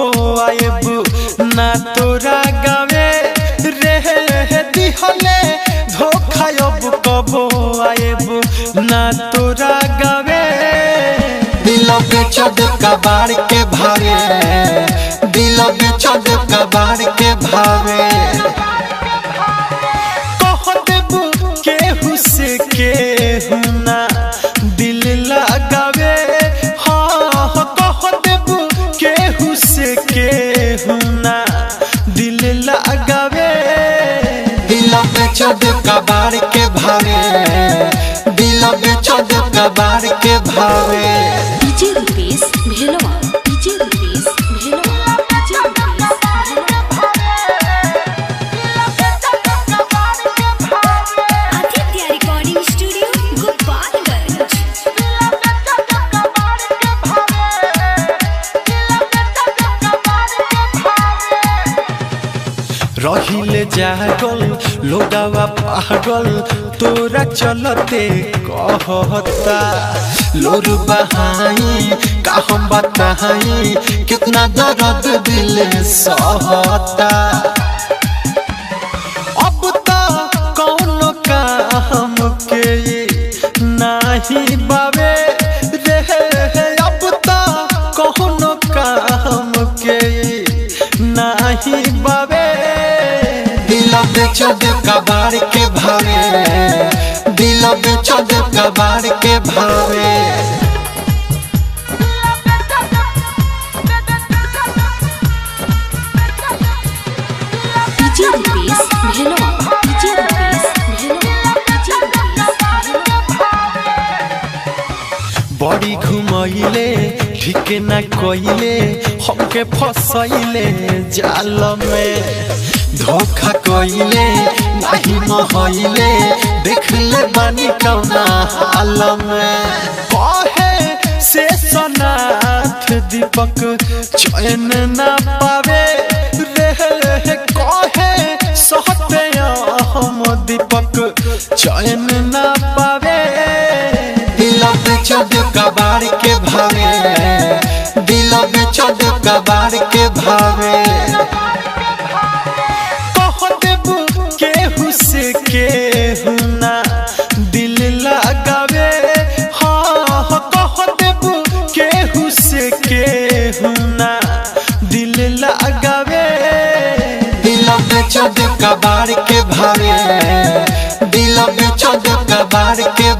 कबो आएब ना तोरा गावे रे दिहले धोखा अब कबो आएब ना तोरा गावे। दिल बेचद कबाड़ के भावे, दिल बेचद कबाड़ के भावे। कह देबू केहू से केहू ना दिल लगावे। हाँ कह देबू केहू से केहू ना दिल लगावे। दिल बेचद कबाड़ के भावे, दिल बेचद कबाड़ के भावे। DJ Rupesh Bhelwa, DJ Rupesh Bhelwa, DJ Rupesh Bhelwa. Aditya recording studio Gopalganj. रहिले जागल लोगावा पागल तोरा चलते कहता। लोर बहाई का हम बताई कितना दर्द दिल सहता। अब तो कौन काम के नाही बावे रे। अब तो कौन काम के नाही बावे। दिल बेचद कबाड़ के भावे, दिल बेचद कबाड़ के भावे। DJ Rupesh Bhelwa, DJ Rupesh Bhelwa, DJ Rupesh Bhelwa. बड़ी घुमैले ठीक ना कइले हमके फसैले जाल में। धोखा कइले नहीं महइले देख ले बानी कौना हाल में। कहे से सनाथ दीपक चैन ना पावे रे। कहे सहते हम दीपक चैन ना पावे। दिल बेचद कबाड़ के भावे, दिल बेचद कबाड़ के भावे। कह देबू केहू से केहू ना दिल लगावे। हाँ कह देबू केहू से केहू ना दिल लगावे। दिल बेचद कबाड़ के भावे, दिल बेचद कबाड़ के